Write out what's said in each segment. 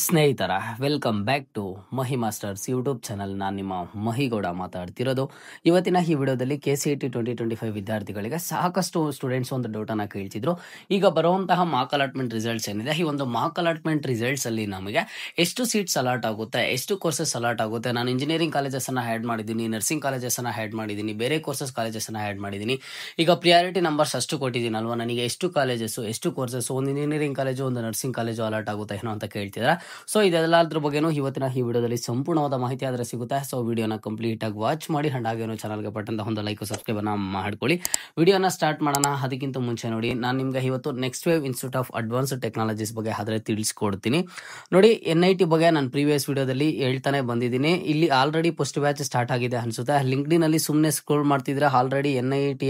ಸ್ನೇಹಿತರ welcome back to Mahi masters YouTube channel. ನಾನು ನಿಮ್ಮ ಮಹಿಗೌಡ ಮಾತಾಡ್ತಿರೋದು. ಇವತ್ತಿನ ಈ ವಿಡಿಯೋದಲ್ಲಿ KCET 2025 ವಿದ್ಯಾರ್ಥಿಗಳಿಗೆ ಸಾಕಷ್ಟು ಸ್ಟೂಡೆಂಟ್ಸ್ ಒಂದು ಡೌಟನ್ನು ಕೇಳ್ತಿದ್ರು. ಈಗ ಬರುವಂತಹ ಮಾರ್ಕ್ ಅಲಾಟ್ಮೆಂಟ್ ರಿಸಲ್ಟ್ಸ್ ಏನಿದೆ, ಈ ಒಂದು ಮಾರ್ಕ್ ಅಲಾಟ್ಮೆಂಟ್ ರಿಸಲ್ಟ್ಸ್ ಅಲ್ಲಿ ನಮಗೆ ಎಷ್ಟು ಸೀಟ್ಸ್ ಅಲಾಟ್ ಆಗುತ್ತೆ, ಎಷ್ಟು ಕೋರ್ಸಸ್ ಅಲಾಟ್ ಆಗುತ್ತೆ, ನಾನು ಇಂಜಿನಿಯರಿಂಗ್ ಕಾಲೇಜಸ್ ಅನ್ನ ಆ್ಯಡ್ ಮಾಡಿದ್ದೀನಿ, ನರ್ಸಿಂಗ್ ಕಾಲೇಜಸ್ ಅನ್ನ ಆ್ಯಡ್ ಮಾಡಿದ್ದೀನಿ, ಬೇರೆ ಕೋರ್ಸಸ್ ಕಾಲೇಜಸ್ ಅನ್ನ ಆ್ಯಡ್ ಮಾಡಿದ್ದೀನಿ. ಈಗ ಪ್ರಿಯಾರಿಟಿ ನಂಬರ್ಸ್ ಅಷ್ಟು ಕೊಟ್ಟಿದ್ದೀನಲ್ವಾ, ನನಗೆ ಎಷ್ಟು ಕಾಲೇಜಸ್ ಎಷ್ಟು ಕೋರ್ಸಸ್, ಒಂದು ಇಂಜಿನಿಯರಿಂಗ್ ಕಾಲೇಜು ಒಂದು ನರ್ಸಿಂಗ್ ಕಾಲೇಜು ಅಲಾಟ್ ಆಗುತ್ತೆ ಏನೋ ಅಂತ ಕೇಳ್ತಿದ್ದಾರೆ. ಸೊ ಇದೆಲ್ಲದ್ರ ಬಗ್ಗೆನೂ ಇವತ್ತಿನ ಈ ವಿಡಿಯೋದಲ್ಲಿ ಸಂಪೂರ್ಣವಾದ ಮಾಹಿತಿ ಆದರೆ ಸಿಗುತ್ತೆ. ಸೊ ವಿಡಿಯೋನ ಕಂಪ್ಲೀಟ್ ಆಗಿ ವಾಚ್ ಮಾಡಿ ಅಂಡ್ ಹಾಗೇನು ಚಾನಲ್ಗೆ ಪಟ್ಟಂತ ಒಂದು ಲೈಕ್ ಸಬ್ಸ್ಕ್ರೈಬ್ ಅನ್ನ ಮಾಡ್ಕೊಳ್ಳಿ. ವಿಡಿಯೋನ ಸ್ಟಾರ್ಟ್ ಮಾಡೋಣ. ಅದಕ್ಕಿಂತ ಮುಂಚೆ ನೋಡಿ, ನಾನು ನಿಮ್ಗೆ ಇವತ್ತು next wave institute of advanced technologies ಬಗ್ಗೆ ಆದರೆ ತಿಳಿಸ್ಕೊಡ್ತೀನಿ. ನೋಡಿ, NIT ಬಗ್ಗೆ ನಾನು ಪ್ರೀವಿಯಸ್ ವಿಡಿಯೋದಲ್ಲಿ ಹೇಳ್ತಾನೆ ಬಂದಿದ್ದೀನಿ. ಇಲ್ಲಿ ಆಲ್ರೆಡಿ ಫಸ್ಟ್ ಬ್ಯಾಚ್ ಸ್ಟಾರ್ಟ್ ಆಗಿದೆ ಅನ್ಸುತ್ತೆ. ಲಿಂಕ್ಡ್ಇನ್ ಅಲ್ಲಿ ಸುಮ್ಮನೆ ಸ್ಕ್ರೋಲ್ ಮಾಡ್ತಿದ್ರೆ already NIT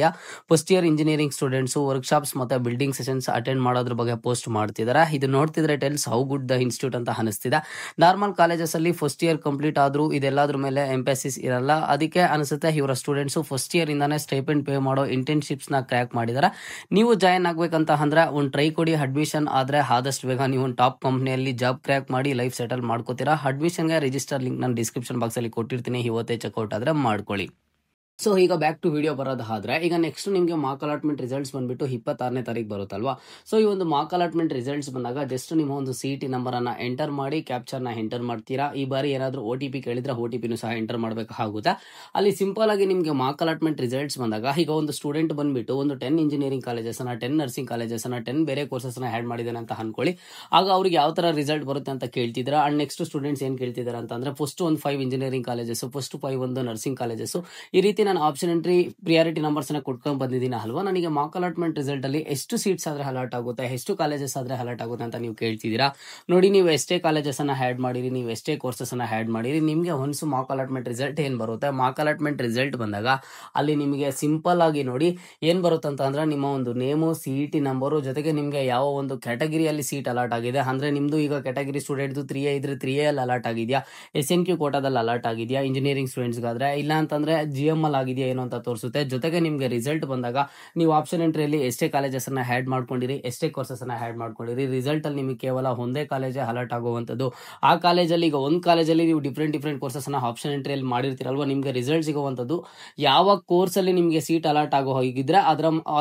first year engineering students workshops ಮತ್ತೆ ಬಿಲ್ಡಿಂಗ್ ಸೆಷನ್ಸ್ ಅಟೆಂಡ್ ಮಾಡೋದ್ರ ಬಗ್ಗೆ ಪೋಸ್ಟ್ ಮಾಡ್ತಿದ್ದಾರೆ. ಇದು ನೋಡ್ತಿದ್ರೆ tells how good the institute ಅಂತ ಅನಿಸ್ತಿದೆ. ನಾರ್ಮಲ್ ಕಾಲೇಜಸ್ ಅಲ್ಲಿ ಫಸ್ಟ್ ಇಯರ್ ಕಂಪ್ಲೀಟ್ ಆದ್ರೂ ಇದೆಲ್ಲದ್ರ ಮೇಲೆ ಎಂಫಸಿಸ್ ಇರಲ್ಲ. ಅದಕ್ಕೆ ಅನಿಸುತ್ತೆ ಇವರ ಸ್ಟೂಡೆಂಟ್ಸ್ ಫಸ್ಟ್ ಇಯರ್ ಇಂದಾನೆ ಸ್ಟೈಪೆಂಡ್ ಪೇ ಮಾಡೋ ಇಂಟರ್ನ್ಶಿಪ್ಸ್ ನ ಕ್ರ್ಯಾಕ್ ಮಾಡಿದ್ದಾರೆ. ನೀವು ಜಾಯಿನ್ ಆಗ್ಬೇಕಂತ ಅಂದ್ರೆ ಒಂದು ಟ್ರೈ ಕೊಡಿ. ಅಡ್ಮಿಷನ್ ಆದ್ರೆ ಆದಷ್ಟು ಬೇಗ ನೀವು ಒಂದು ಟಾಪ್ ಕಂಪ್ನಿಯಲ್ಲಿ ಜಾಬ್ ಕ್ರ್ಯಾಕ್ ಮಾಡಿ ಲೈಫ್ ಸೆಟಲ್ ಮಾಡ್ಕೋತೀರಾ. ಅಡ್ಮಿಷನ್ಗೆ ರಿಜಿಸ್ಟರ್ ಲಿಂಕ್ ನಾನು ಡಿಸ್ಕ್ರಿಪ್ಷನ್ ಬಾಕ್ಸ್ ಅಲ್ಲಿ ಕೊಟ್ಟಿರ್ತೀನಿ, ಇವತ್ತೇ ಚೆಕ್ಔಟ್ ಆದ್ರೆ ಮಾಡ್ಕೊಳ್ಳಿ. ಸೊ ಈಗ ಬ್ಯಾಕ್ ಟು ವಿಡಿಯೋ ಬರೋದಾದ್ರೆ, ಈಗ ನೆಕ್ಸ್ಟ್ ನಿಮಗೆ ಮಾರ್ಕ್ ಅಲಾಟ್ಮೆಂಟ್ ರಿಸಲ್ಟ್ಸ್ ಬಂದ್ಬಿಟ್ಟು 26ನೇ ತಾರೀಕು ಬರುತ್ತಲ್ವಾ. ಸೊ ಈ ಒಂದು ಮಾರ್ಕ್ ಅಲಾಟ್ಮೆಂಟ್ ರಿಸಲ್ಟ್ಸ್ ಬಂದಾಗ ಜಸ್ಟ್ ನಿಮ್ಮ ಒಂದು CET ನಂಬರ್ ಅನ್ನ ಎಂಟರ್ ಮಾಡಿ ಕ್ಯಾಪ್ಚರ್ನ ಎಂಟರ್ ಮಾಡ್ತೀರಾ. ಈ ಬಾರಿ ಏನಾದರೂ OTP ಕೇಳಿದ್ರೆ OTPನೂ ಸಹ ಎಂಟರ್ ಮಾಡಬೇಕಾಗುತ್ತೆ. ಅಲ್ಲಿ ಸಿಂಪಲ್ ಆಗಿ ನಿಮಗೆ ಮಾರ್ಕ್ ಅಲಾಟ್ಮೆಂಟ್ ರಿಸಲ್ಟ್ಸ್ ಬಂದಾಗ ಈಗ ಒಂದು ಸ್ಟೂಡೆಂಟ್ ಬಂದ್ಬಿಟ್ಟು ಒಂದು 10 ಇಂಜಿನಿಯರಿಂಗ್ ಕಾಲೇಜಸ್ ಅನ್ನ 10 ನರ್ಸಿಂಗ್ ಕಾಲೇಜಸ್ ಅನ್ನ 10 ಬೇರೆ ಕೋರ್ಸಸ್ ನ ಆ್ಯಡ್ ಮಾಡಿದ್ದಾನೆ ಅಂತ ಅನ್ಕೊಳ್ಳಿ. ಆಗ ಅವ್ರಿಗೆ ಯಾವ ತರ ರಿಸಲ್ಟ್ ಬರುತ್ತೆ ಅಂತ ಕೇಳ್ತಿದ್ರ. ಅಂಡ್ ನೆಕ್ಸ್ಟ್ ಸ್ಟೂಡೆಂಟ್ಸ್ ಏನ್ ಕೇಳ್ತಿದ್ದಾರೆ ಅಂತಂದ್ರೆ, ಫಸ್ಟ್ ಒಂದು 5 ಇಂಜಿನಿಯರಿಂಗ್ ಕಾಲೇಜಸ್, ಫಸ್ಟ್ 5 ಒಂದು ನರ್ಸಿಂಗ್ ಕಾಲೇಜಸ್, ಈ ರೀತಿ ನಾನು ಆಪ್ಷನ್ ಎಂಟ್ರಿ ಪ್ರಿಯಾರಿಟಿ ನಂಬರ್ಸ್ ನ ಕೊಟ್ಕೊಂಡ್ ಬಂದಿದ್ದೀನಿ ಅಲ್ವಾ. ನನಗೆ ಮಾರ್ಕ್ ಅಲಾಟ್ಮೆಂಟ್ ರಿಸಲ್ಟ್ ಅಲ್ಲಿ ಎಷ್ಟು ಸೀಟ್ಸ್ ಆದ್ರೆ ಅಲಾಟ್ ಆಗುತ್ತೆ, ಎಷ್ಟು ಕಾಲೇಜಸ್ ಆದ್ರೆ ಅಲಾಟ್ ಆಗುತ್ತೆ ಅಂತ ನೀವು ಕೇಳ್ತಿದ್ದೀರಾ. ನೋಡಿ, ನೀವು ಎಷ್ಟೇ ಕಾಲೇಜಸ್ ಅನ್ನ ಆ್ಯಡ್ ಮಾಡಿರಿ, ನೀವು ಎಷ್ಟೇ ಕೋರ್ಸಸ್ ಅನ್ನ ಆ್ಯಡ್ ಮಾಡಿರಿ, ನಿಮ್ಗೆ ಒನ್ಸ್ ಮಾರ್ಕ್ ಅಲಾಟ್ಮೆಂಟ್ ರಿಸಲ್ಟ್ ಏನ್ ಬರುತ್ತೆ, ಮಾರ್ಕ್ ಅಲಾಟ್ಮೆಂಟ್ ರಿಸಲ್ಟ್ ಬಂದಾಗ ಅಲ್ಲಿ ನಿಮಗೆ ಸಿಂಪಲ್ ಆಗಿ ನೋಡಿ ಏನ್ ಬರುತ್ತೆ ಅಂತ ಅಂದ್ರೆ, ನಿಮ್ಮ ಒಂದು ನೇಮು, CET ನಂಬರು, ಜೊತೆಗೆ ನಿಮ್ಗೆ ಯಾವ ಒಂದು ಕ್ಯಾಟಗರಿಯಲ್ಲಿ ಸೀಟ್ ಅಲಾಟ್ ಆಗಿದೆ ಅಂದ್ರೆ, ನಿಮ್ದು ಈಗ ಕ್ಯಾಟಗರಿ ಸ್ಟೂಡೆಂಟ್ 3A ಇದ್ರೆ 3A ಅಲ್ಲಿ ಅಲಾಟ್ ಆಗಿದೆಯಾ, SNQ ಕೋಟಾದಲ್ಲಿ ಅಲಾಟ್ ಆಗಿದೆಯಾ ಇಂಜಿನಿಯರಿಂಗ್ ಸ್ಟೂಡೆಂಟ್ಸ್ಗಾದ್ರೆ, ಇಲ್ಲ ಅಂತಂದ್ರೆ GML ಆಗಿದೆಯಾ ಏನೋ ಅಂತ ತೋರಿಸುತ್ತೆ. ಜೊತೆಗೆ ನಿಮ್ಗೆ ರಿಸಲ್ಟ್ ಬಂದಾಗ ನೀವು ಆಪ್ಷನ್ ಎಂಟ್ರಿಯಲ್ಲಿ ಎಷ್ಟೇ ಕಾಲೇಜಸ್ ಅನ್ನ ಆ್ಯಡ್ ಮಾಡ್ಕೊಂಡಿರಿ, ಎಷ್ಟೇ ಕೋರ್ಸಸ್ ಅನ್ನ ಆ್ಯಡ್ ಮಾಡ್ಕೊಂಡಿರಿ, ರಿಸಲ್ಟ್ ಅಲ್ಲಿ ನಿಮಗೆ ಕೇವಲ ಒಂದೇ ಕಾಲೇಜೇ ಅಲಾಟ್ ಆಗುವಂಥದ್ದು. ಆ ಕಾಲೇಜಲ್ಲಿ ಈಗ ಒಂದು ಕಾಲೇಜಲ್ಲಿ ನೀವು ಡಿಫ್ರೆಂಟ್ ಕೋರ್ಸಸ್ ಅನ್ನ ಆಪ್ಷನ್ ಎಂಟ್ರಿಯಲ್ಲಿ ಮಾಡಿರ್ತೀರಲ್ವಾ, ನಿಮ್ಗೆ ರಿಸಲ್ಟ್ ಸಿಗುವಂಥದ್ದು ಯಾವ ಕೋರ್ಸ್ ಅಲ್ಲಿ ನಿಮಗೆ ಸೀಟ್ ಅಲಾಟ್ ಆಗೋ ಹೋಗಿದ್ರೆ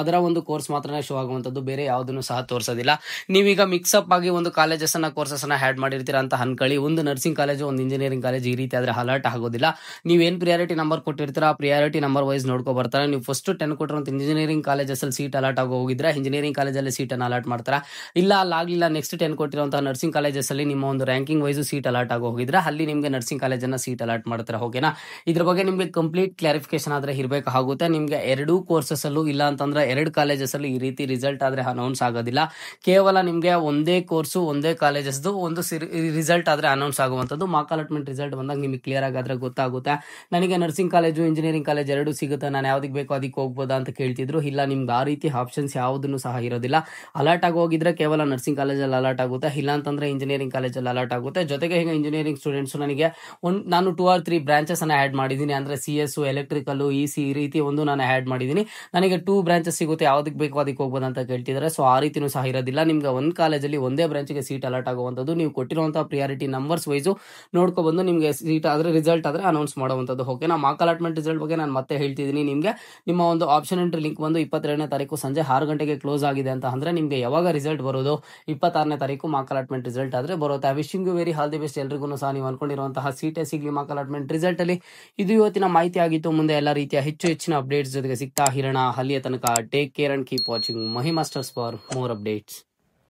ಅದರ ಒಂದು ಕೋರ್ಸ್ ಮಾತ್ರ ಶೋ ಆಗುವಂಥದ್ದು, ಬೇರೆ ಯಾವುದನ್ನು ಸಹ ತೋರಿಸೋದಿಲ್ಲ. ನೀವೀಗ ಮಿಕ್ಸಪ್ ಆಗಿ ಒಂದು ಕಾಲೇಜಸ್ ಅನ್ನ ಕೋರ್ಸಸ್ ಅನ್ನ ಆ್ಯಡ್ ಮಾಡಿರ್ತೀರಾ ಅಂತ ಅನ್ಕೊಳ್ಳಿ, ಒಂದು ನರ್ಸಿಂಗ್ ಕಾಲೇಜು ಒಂದು ಇಂಜಿನಿಯರಿಂಗ್ ಕಾಲೇಜ್, ಈ ರೀತಿ ಆದ್ರೆ ಅಲಾಟ್ ಆಗೋದಿಲ್ಲ. ನೀವೇನ್ ಪ್ರಿಯಾರಿಟಿ ನಂಬರ್ ಕೊಟ್ಟಿರ್ತೀರಾ ಆ ಪ್ರಿಯಾರಿಟಿ ನಂಬರ್ ವೈಸ್ ನೋಡ್ಕೊ ಬರ್ತಾರೆ. ನೀವು ಫಸ್ಟ್ 10 ಕೊಟ್ಟಿರುವಂತ ಇಂಜಿನಿಯರಿಂಗ್ ಕಾಲೇಜಸ್ ಅಲ್ಲಿ ಸೀಟ್ ಅಲಾಟ್ ಆಗೋ ಹೋಗಿದ್ರೆ ಇಂಜಿನಿಯರಿಂಗ್ ಕಾಲೇಜಲ್ಲಿ ಸೀಟ್ ಅನ್ನು ಅಲಾಟ್ ಮಾಡ್ತಾರೆ. ಇಲ್ಲ ಅಲ್ಲಾಗ್ಲಿಲ್ಲ, ನೆಕ್ಸ್ಟ್ 10 ಕೊಟ್ಟಿರುವಂತಹ ನರ್ಸಿಂಗ್ ಕಾಲೇಜಸ್ ಅಲ್ಲಿ ನಿಮ್ಮ ಒಂದು ರ್ಯಾಂಕಿಂಗ್ ವೈಸ್ ಸೀಟ್ ಅಲಾಟ್ ಆಗೋ ಹೋಗಿದ್ರೆ ಅಲ್ಲಿ ನಿಮ್ಗೆ ನರ್ಸಿಂಗ್ ಕಾಲೇಜನ್ನ ಸೀಟ್ ಅಲಾಟ್ ಮಾಡ್ತಾರೆ. ಓಕೆನಾ, ಇದ್ರ ಬಗ್ಗೆ ನಿಮ್ಗೆ ಕಂಪ್ಲೀಟ್ ಕ್ಲಾರಿಫಿಕೇಶನ್ ಆದ್ರೆ ಇರಬೇಕಾಗುತ್ತೆ. ನಿಮ್ಗೆ 2 ಕೋರ್ಸಸ್ ಅಲ್ಲೂ ಇಲ್ಲ ಅಂತಂದ್ರೆ 2 ಕಾಲೇಜಸ್ ಅಲ್ಲಿ ಈ ರೀತಿ ರಿಸಲ್ಟ್ ಆದ್ರೆ ಅನೌನ್ಸ್ ಆಗೋದಿಲ್ಲ. ಕೇವಲ ನಿಮ್ಗೆ ಒಂದೇ ಕೋರ್ಸು ಒಂದೇ ಕಾಲೇಜಸ್ದು ಒಂದು ರಿಸಲ್ಟ್ ಆದ್ರೆ ಅನೌನ್ಸ್ ಆಗುವಂಥದ್ದು. ಮಾರ್ಕ್ ಅಲಾಟ್ಮೆಂಟ್ ರಿಸಲ್ಟ್ ಬಂದಾಗ ನಿಮಗೆ ಕ್ಲಿಯರ್ ಆಗಾದ್ರೆ ಗೊತ್ತಾಗುತ್ತೆ. ನನಗೆ ನರ್ಸಿಂಗ್ ಕಾಲೇಜು ಇಂಜಿನಿಯರಿಂಗ್ ಕಾಲೇಜ್ 2 ಸಿಗುತ್ತೆ, ನಾನು ಯಾವ್ದಕ್ಕೆ ಬೇಕೋ ಅದಕ್ಕೆ ಹೋಗ್ಬೋದಾ ಅಂತ ಕೇಳ್ತಿದ್ರು. ಇಲ್ಲ, ನಿಮ್ಗೆ ಆ ರೀತಿ ಆಪ್ಷನ್ಸ್ ಯಾವುದನ್ನು ಸಹ ಇರೋದಿಲ್ಲ. ಅಲಾಟ್ ಆಗಿ ಹೋಗಿದ್ರೆ ಕೇವಲ ನರ್ಸಿಂಗ್ ಕಾಲೇಜಲ್ಲಿ ಅಲಾಟ್ ಆಗುತ್ತೆ, ಇಲ್ಲ ಅಂತಂದ್ರೆ ಇಂಜಿನಿಯರಿಂಗ್ ಕಾಲೇಜಲ್ಲಿ ಅಲಾಟ್ ಆಗುತ್ತೆ. ಜೊತೆಗೆ ಈಗ ಇಂಜಿನಿಯರಿಂಗ್ ಸ್ಟೂಡೆಂಟ್ಸ್ ನನಗೆ ನಾನು 2 or 3 ಬ್ರಾಂಚಸ್ ಅನ್ನ ಆ್ಯಡ್ ಮಾಡಿದ್ದೀನಿ ಅಂದ್ರೆ CS, ಎಲೆಕ್ಟ್ರಿಕಲ್, EC ಈ ರೀತಿ ಒಂದು ನಾನು ಆ್ಯಡ್ ಮಾಡಿದ್ದೀನಿ. ನನಗೆ 2 ಬ್ರಾಂಚಸ್ ಸಿಗುತ್ತೆ, ಯಾವ್ದಕ್ಕೆ ಬೇಕೋ ಅದಕ್ಕೆ ಹೋಗ್ಬೋದು ಅಂತ ಕೇಳ್ತಿದ್ದಾರೆ. ಸೊ ಆ ರೀತಿನೂ ಸಹ ಇರೋದಿಲ್ಲ. ನಿಮ್ಗೆ ಒಂದು ಕಾಲೇಜಲ್ಲಿ ಒಂದೇ ಬ್ರಾಂಚ್ಗೆ ಸೀಟ್ ಅಲಾಟ್ ಆಗುವಂಥದ್ದು, ನೀವು ಕೊಟ್ಟಿರುವಂತಹ ಪ್ರಿಯಾರಿಟಿ ನಂಬರ್ಸ್ ವೈಸು ನೋಡ್ಕೊಬಂದು ನಿಮಗೆ ಸೀಟ್ ಆದ್ರೆ ರಿಸಲ್ಟ್ ಆದ್ರೆ ಅನೌನ್ಸ್ ಮಾಡುವಂಥದ್ದು. ಓಕೆನಾ, ಮಾರ್ಕ್ ಅಲಾಟ್ಮೆಂಟ್ ರಿಸಲ್ಟ್ ಬಗ್ಗೆ ನಾನು ಮತ್ತೆ ಹೇಳ್ತಿದ್ದೀನಿ. ನಿಮಗೆ ನಿಮ್ಮ ಒಂದು ಆಪ್ಷನ್ ಎಂಟ್ರಿ ಲಿಂಕ್ ಬಂದು 22ನೇ ತಾರೀಕು ಸಂಜೆ 6 ಗಂಟೆಗೆ ಕ್ಲೋಸ್ ಆಗಿದೆ ಅಂತ ಅಂದ್ರೆ ನಿಮಗೆ ಯಾವಾಗ ರಿಸಲ್ಟ್ ಬರೋದು, 26ನೇ ತಾರೀಕು ಮಾರ್ಕ್ ಅಲಾಟ್ಮೆಂಟ್ ರಿಸಲ್ಟ್ ಆದ್ರೆ ಬರುತ್ತೆ. Wishing you very all the best. ಎಲ್ರಿಗೂ ಸಹ ನೀವು ಅನ್ಕೊಂಡಿರುವಂತಹ ಸೀಟೇ ಸಿಗ್ಲಿ ಮಾರ್ಕ್ ಅಲಾಟ್ಮೆಂಟ್ ರಿಸಲ್ಟ್ ಅಲ್ಲಿ. ಇದು ಇವತ್ತಿನ ಮಾಹಿತಿ ಆಗಿತ್ತು. ಮುಂದೆ ಎಲ್ಲ ರೀತಿಯ ಹೆಚ್ಚಿನ ಅಪ್ಡೇಟ್ಸ್ ಜೊತೆಗೆ ಸಿಗ್ತಾ ಇರೋಣ. ಅಲ್ಲಿಯ ತನಕ take care and keep watching Mahi masters for more updates.